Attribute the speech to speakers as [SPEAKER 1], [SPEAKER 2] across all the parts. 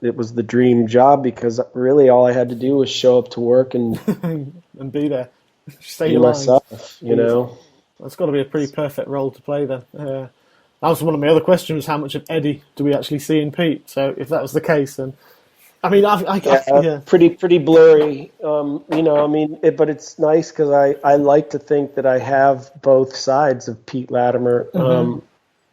[SPEAKER 1] it was the dream job, because really all I had to do was show up to work and
[SPEAKER 2] and be there, say
[SPEAKER 1] be
[SPEAKER 2] your lines.
[SPEAKER 1] myself, you know.
[SPEAKER 2] That's got to be a pretty perfect role to play then. That was one of my other questions: how much of Eddie do we actually see in Pete? So if that was the case, then I mean, yeah.
[SPEAKER 1] Pretty blurry, you know. I mean, but it's nice because I like to think that I have both sides of Pete Latimer.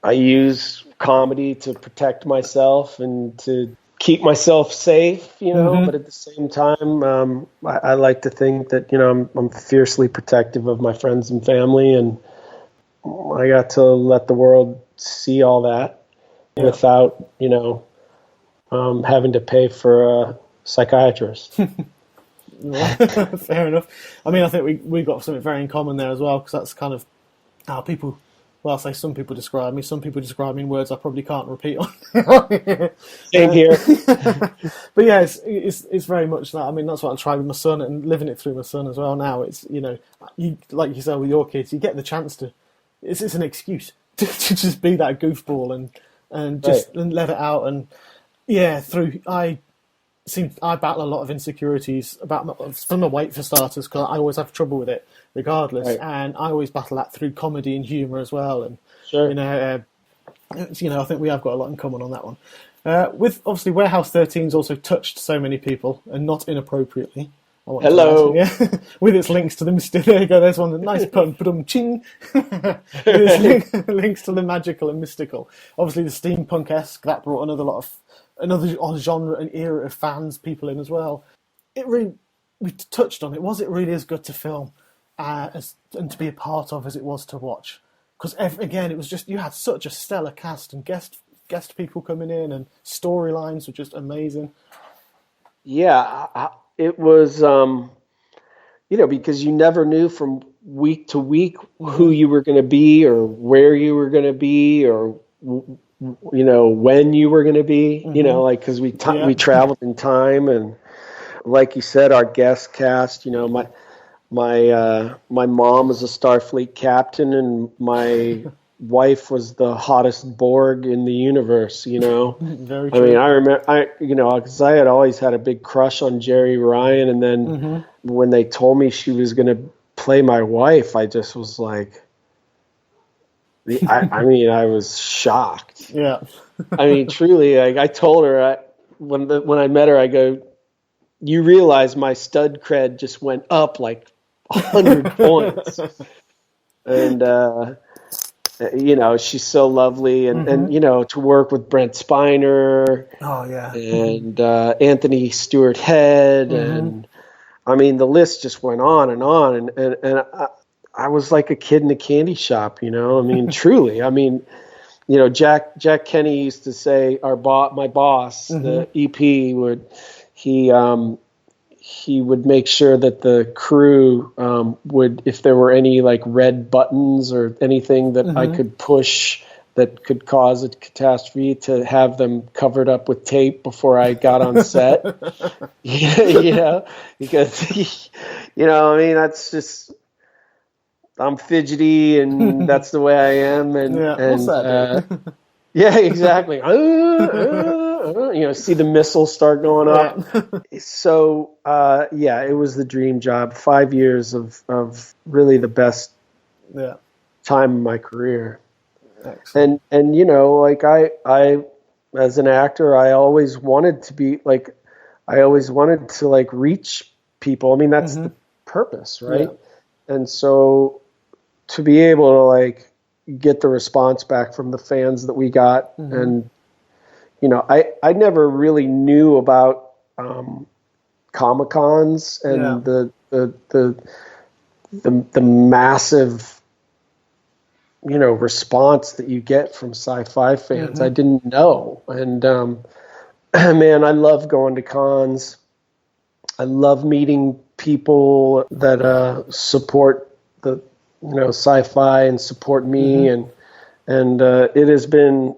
[SPEAKER 1] I use comedy to protect myself and to keep myself safe, you know. But at the same time, I like to think that, you know, I'm fiercely protective of my friends and family, and I got to let the world see all that without, you know, having to pay for a psychiatrist.
[SPEAKER 2] Fair enough. I mean, I think we've got something very in common there as well, because that's kind of how people, well, I say some people describe me. Some people describe me in words I probably can't repeat on.
[SPEAKER 1] Same here.
[SPEAKER 2] But yeah, it's very much that. I mean, that's what I try with my son, and living it through my son as well now. It's, you know, you, like you said with your kids, you get the chance to, it's an excuse to just be that goofball and just and let it out. And yeah, I battle a lot of insecurities from the weight, for starters, because I always have trouble with it regardless. Right. And I always battle that through comedy and humour as well. And, you know, I think we have got a lot in common on that one. With, obviously, Warehouse 13's also touched so many people, and not inappropriately.
[SPEAKER 1] Hello.
[SPEAKER 2] With its links to the mystical. There you go, there's one, nice pun, ching. With its links to the magical and mystical. Obviously, the steampunk-esque, that brought another genre and era of fans, people in as well. It really, we touched on it. Was it really as good to film and to be a part of as it was to watch? Because again, it was just, you had such a stellar cast and guest people coming in, and storylines were just amazing.
[SPEAKER 1] Yeah, it was, you know, because you never knew from week to week who you were going to be, or where you were going to be, or you know, when you were going to be, you know, like, because we traveled in time, and like you said, our guest cast, you know, my mom was a Starfleet captain, and my wife was the hottest Borg in the universe, you know.
[SPEAKER 2] Very true.
[SPEAKER 1] I mean, I remember, you know, because I had always had a big crush on Jerry Ryan, and then when they told me she was going to play my wife, I just was like, I mean, I was shocked.
[SPEAKER 2] Yeah.
[SPEAKER 1] I mean, truly, like, I told her when I met her, I go, you realize my stud cred just went up like 100 points. And, you know, she's so lovely. And, you know, to work with Brent Spiner.
[SPEAKER 2] Oh, yeah.
[SPEAKER 1] And Anthony Stewart Head. And, I mean, the list just went on and on. And I was like a kid in a candy shop, you know. I mean, truly. I mean, you know, Jack Kenny used to say, my boss, the EP, he would make sure that the crew would, if there were any like red buttons or anything that I could push that could cause a catastrophe, to have them covered up with tape before I got on set. Yeah, because, you know, I mean, that's just, I'm fidgety, and that's the way I am. And,
[SPEAKER 2] what's that?
[SPEAKER 1] Yeah, exactly. You know, see the missiles start going up. So, yeah, it was the dream job. 5 years of really the best time of my career. Excellent. And you know, like I as an actor, I always wanted to be like, I always wanted to like reach people. I mean, that's the purpose, right? Yeah. And so to be able to like get the response back from the fans that we got, and you know, I never really knew about Comic-Cons and the massive, you know, response that you get from sci-fi fans. I didn't know. And man, I love going to cons. I love meeting people that support the, you know, sci-fi and support me, and it has been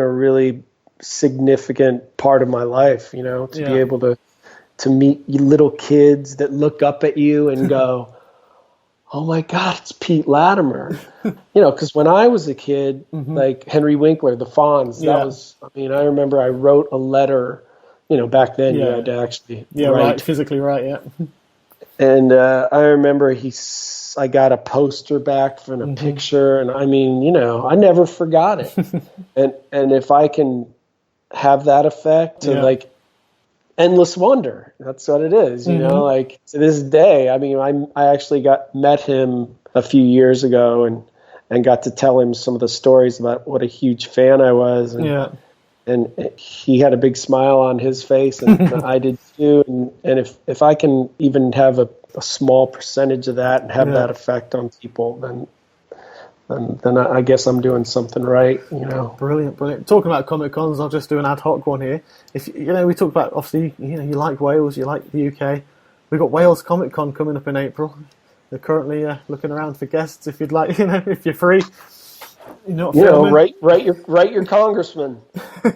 [SPEAKER 1] a really significant part of my life, you know, to be able to meet little kids that look up at you and go, oh my God, it's Pete Latimer. Because when I was a kid, like Henry Winkler, the Fonz, that was, I remember I wrote a letter, back then you had to actually write.
[SPEAKER 2] Physically write, yeah.
[SPEAKER 1] And I remember I got a poster back from a picture, and I never forgot it. and if I can have that effect to like endless wonder, that's what it is, like to this day. I actually met him a few years ago and got to tell him some of the stories about what a huge fan I was. And he had a big smile on his face, and I did too. And if I can even have a small percentage of that and have that effect on people, then I guess I'm doing something right.
[SPEAKER 2] Brilliant. Talking about Comic Cons, I'll just do an ad hoc one here. If we talked about, obviously, you like Wales, you like the UK. We've got Wales Comic Con coming up in April. They're currently looking around for guests. If you'd like, if you're free.
[SPEAKER 1] Write your congressman.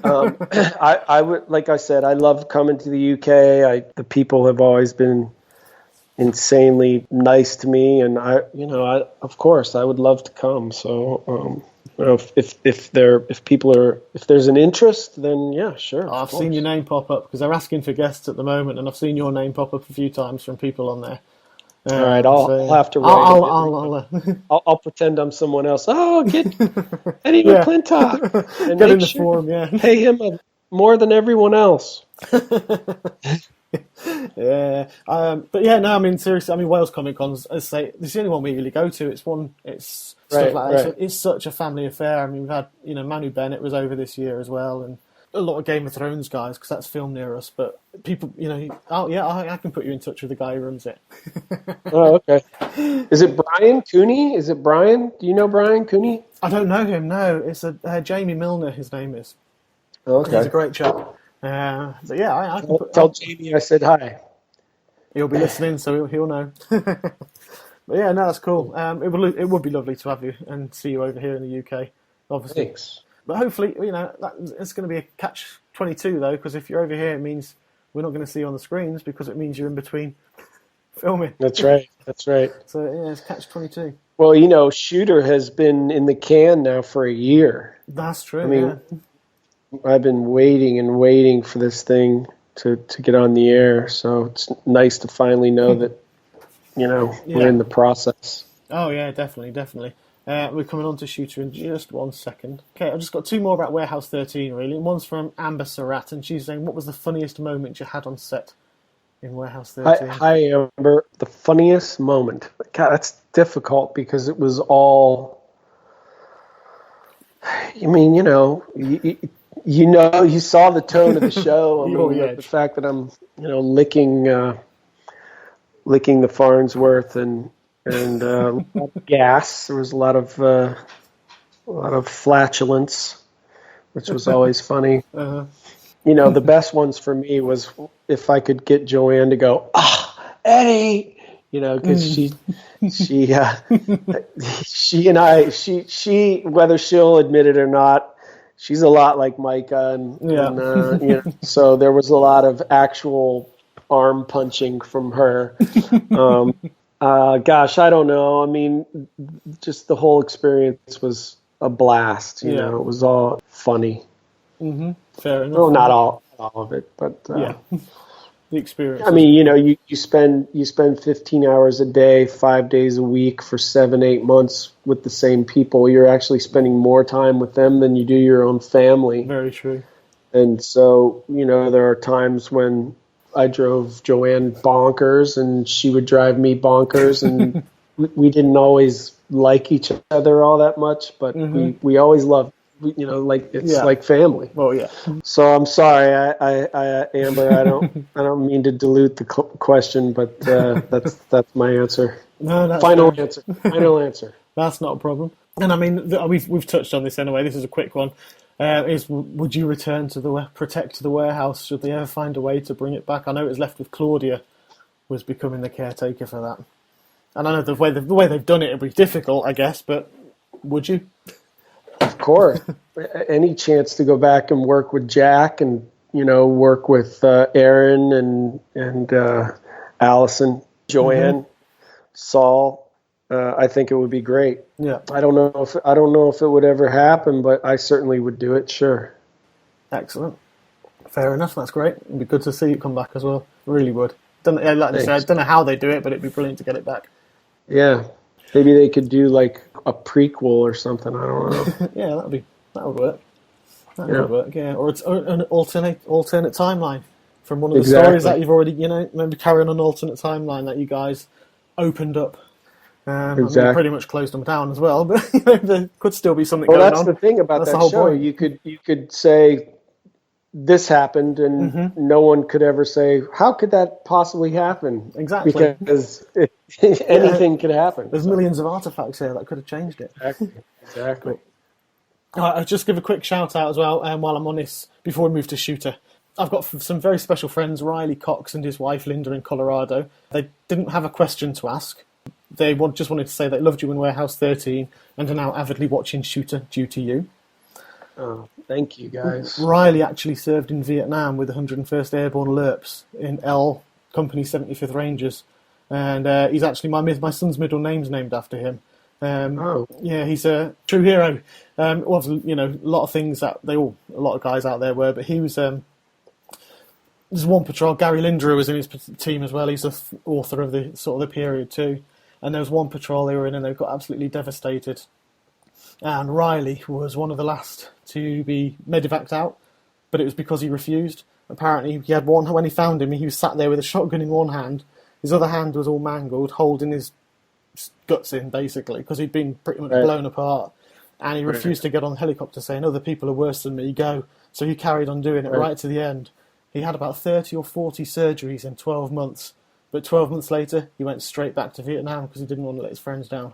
[SPEAKER 1] I would, like I said, I love coming to the UK. The people have always been insanely nice to me, and of course I would love to come. So if there's an interest, then yeah, sure.
[SPEAKER 2] I've seen your name pop up because they're asking for guests at the moment, and I've seen your name pop up a few times from people on there.
[SPEAKER 1] All right, I'll have to write. I'll pretend I'm someone else. Oh, get Eddie McClintock and
[SPEAKER 2] get in the forum. Yeah,
[SPEAKER 1] pay him more than everyone else.
[SPEAKER 2] Yeah, but yeah, no. Seriously, Wales Comic Cons. As I say, this is the only one we really go to. It's stuff like that. It's such a family affair. We've had Manu Bennett was over this year as well, and a lot of Game of Thrones guys because that's filmed near us. But people, I can put you in touch with the guy who runs it.
[SPEAKER 1] Oh, okay. Is it Brian Cooney? Is it Brian? Do you know Brian Cooney?
[SPEAKER 2] I don't know him. No, it's Jamie Milner. His name is.
[SPEAKER 1] Okay.
[SPEAKER 2] He's a great chap. But yeah, I can
[SPEAKER 1] tell Jamie I said hi.
[SPEAKER 2] He'll be listening, so he'll know. But yeah, no, that's cool. It would be lovely to have you and see you over here in the UK, obviously.
[SPEAKER 1] Thanks.
[SPEAKER 2] But hopefully, it's going to be a catch-22 though, because if you're over here, it means we're not going to see you on the screens because it means you're in between filming.
[SPEAKER 1] That's right.
[SPEAKER 2] So yeah, it's catch-22.
[SPEAKER 1] Well, Shooter has been in the can now for a year.
[SPEAKER 2] That's true.
[SPEAKER 1] I've been waiting for this thing to get on the air, so it's nice to finally know that we're in the process.
[SPEAKER 2] Oh yeah, definitely. We're coming on to Shooter in just 1 second. Okay, I've just got two more about Warehouse 13 really. One's from Amber Surratt, and she's saying, what was the funniest moment you had on set in Warehouse 13?
[SPEAKER 1] Hi Amber. The funniest moment. God, that's difficult because it was all. You saw the tone of the show. The fact that I'm, licking the Farnsworth and gas. There was a lot of flatulence, which was always funny.
[SPEAKER 2] Uh-huh.
[SPEAKER 1] The best ones for me was if I could get Joanne to go, Eddie, because she and I, whether she'll admit it or not, she's a lot like Micah, and so there was a lot of actual arm punching from her. Gosh, I don't know. Just the whole experience was a blast. It was all funny.
[SPEAKER 2] Mm-hmm. Fair enough.
[SPEAKER 1] Well, not all of it, but
[SPEAKER 2] the experience.
[SPEAKER 1] You spend 15 hours a day, 5 days a week for 7-8 months with the same people. You're actually spending more time with them than you do your own family.
[SPEAKER 2] Very true.
[SPEAKER 1] And so, there are times when I drove Joanne bonkers and she would drive me bonkers, and we didn't always like each other all that much, but we always loved, like family.
[SPEAKER 2] Oh yeah.
[SPEAKER 1] So I'm sorry, I Amber, I don't mean to dilute the question, but that's my answer.
[SPEAKER 2] No, that's
[SPEAKER 1] final
[SPEAKER 2] fair.
[SPEAKER 1] answer. Final answer.
[SPEAKER 2] That's not a problem. And we've touched on this anyway. This is a quick one. Would you return to protect the warehouse should they ever find a way to bring it back? I know it was left with Claudia was becoming the caretaker for that, and I know the way they've done it would be difficult, I guess. But would you?
[SPEAKER 1] Of course, any chance to go back and work with Jack and work with Aaron and Allison, Joanne, Saul. I think it would be great.
[SPEAKER 2] Yeah.
[SPEAKER 1] I don't know if it would ever happen, but I certainly would do it. Sure.
[SPEAKER 2] Excellent. Fair enough. That's great. It'd be good to see it come back as well. Really would. Like I said, I don't know how they do it, but it'd be brilliant to get it back.
[SPEAKER 1] Yeah. Maybe they could do like a prequel or something. I don't know.
[SPEAKER 2] Yeah, that would work. That would work. Yeah, or it's an alternate timeline from one of the stories that you've already, maybe carry on an alternate timeline that you guys opened up. I mean, you pretty much closed them down as well, but there could still be something going on.
[SPEAKER 1] Well, that's the thing about that show. Point. You could say this happened, and no one could ever say, how could that possibly happen?
[SPEAKER 2] Exactly.
[SPEAKER 1] Because anything could happen.
[SPEAKER 2] There's millions of artifacts here that could have changed it.
[SPEAKER 1] Exactly.
[SPEAKER 2] All right, I'll just give a quick shout out as well while I'm on this, before we move to Shooter. I've got some very special friends, Riley Cox and his wife Linda in Colorado. They didn't have a question to ask. They just wanted to say they loved you in Warehouse 13 and are now avidly watching Shooter due to you.
[SPEAKER 1] Oh, thank you, guys.
[SPEAKER 2] Riley actually served in Vietnam with the 101st Airborne LRPs in L Company 75th Rangers. And he's actually, my son's middle name's named after him. Yeah, he's a true hero. A lot of things that a lot of guys out there were, but he was... there's one patrol, Gary Linderer was in his team as well. He's the author of the period too. And there was one patrol they were in and they got absolutely devastated. And Riley was one of the last to be medevaced out, but it was because he refused. Apparently, he had when he found him, he was sat there with a shotgun in one hand. His other hand was all mangled, holding his guts in, basically, because he'd been pretty much blown apart. And he refused to get on the helicopter, saying, other people are worse than me, go. So he carried on doing it right to the end. He had about 30 or 40 surgeries in 12 months. But 12 months later, he went straight back to Vietnam because he didn't want to let his friends down.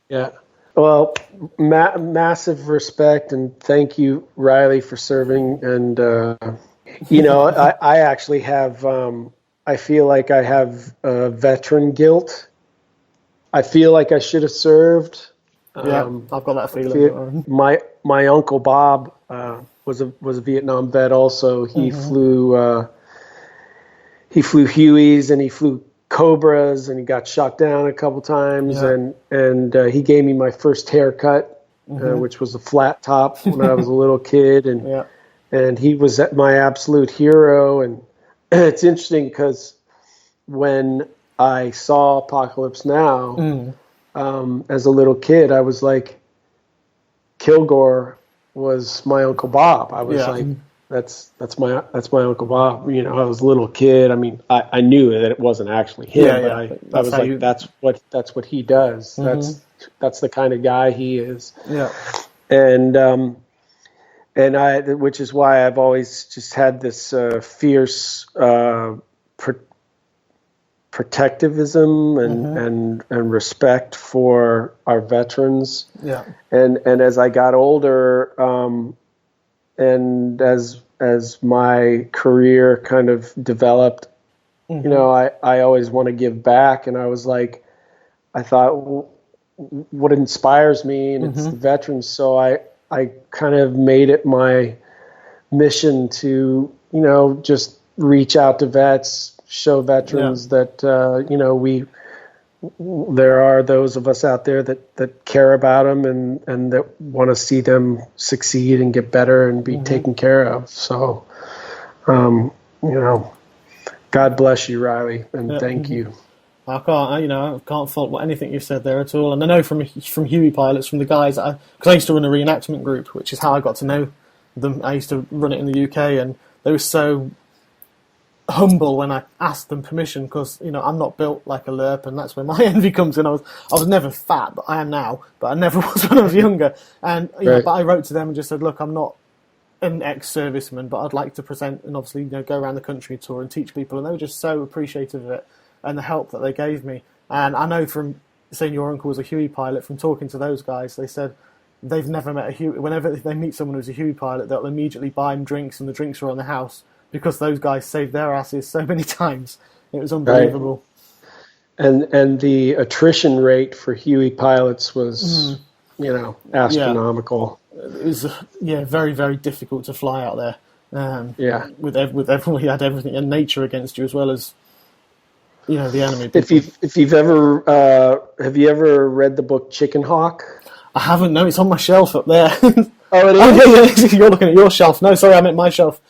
[SPEAKER 2] Yeah.
[SPEAKER 1] Well, massive respect and thank you, Riley, for serving. And, I actually have, I feel like I have veteran guilt. I feel like I should have served.
[SPEAKER 2] Yeah, I've got that feeling.
[SPEAKER 1] My Uncle Bob was a Vietnam vet also. He flew Hueys and he flew Cobras and he got shot down a couple times and he gave me my first haircut, which was a flat top when I was a little kid, and he was my absolute hero. And it's interesting because when I saw Apocalypse Now as a little kid, I was like, Kilgore was my Uncle Bob. I was like, that's my Uncle Bob. I was a little kid. I mean, I knew that it wasn't actually him, but I was like, that's what he does. That's the kind of guy he is. Yeah. And which is why I've always just had this fierce protectivism and respect for our veterans. Yeah. And as I got older, and as my career kind of developed, I always want to give back. And I was like, I thought, what inspires me, and it's the veterans. So I kind of made it my mission to, just reach out to vets, show veterans that, there are those of us out there that care about them and that want to see them succeed and get better and be taken care of. So, God bless you, Riley, and thank you.
[SPEAKER 2] I can't fault anything you've said there at all. And I know from Huey pilots, from the guys, because I used to run a reenactment group, which is how I got to know them. I used to run it in the UK, and they were so humble when I asked them permission, because I'm not built like a LRP, and that's where my envy comes in. I was never fat, but I am now. But I never was when I was younger. And but I wrote to them and just said, look, I'm not an ex-serviceman, but I'd like to present and obviously go around the country tour and teach people. And they were just so appreciative of it and the help that they gave me. And I know from saying your uncle was a Huey pilot, from talking to those guys, they said they've never met a Huey. Whenever they meet someone who's a Huey pilot, they'll immediately buy them drinks, and the drinks are on the house, because those guys saved their asses so many times. It was unbelievable.
[SPEAKER 1] Right. And the attrition rate for Huey pilots was, astronomical.
[SPEAKER 2] It was, very, very difficult to fly out there. With everyone, you had everything and nature against you, as well as the enemy.
[SPEAKER 1] If you've ever have you ever read the book Chicken Hawk?
[SPEAKER 2] I haven't. No, it's on my shelf up there.
[SPEAKER 1] Oh, it is.
[SPEAKER 2] Oh, yeah. You're looking at your shelf. No, sorry, I meant my shelf.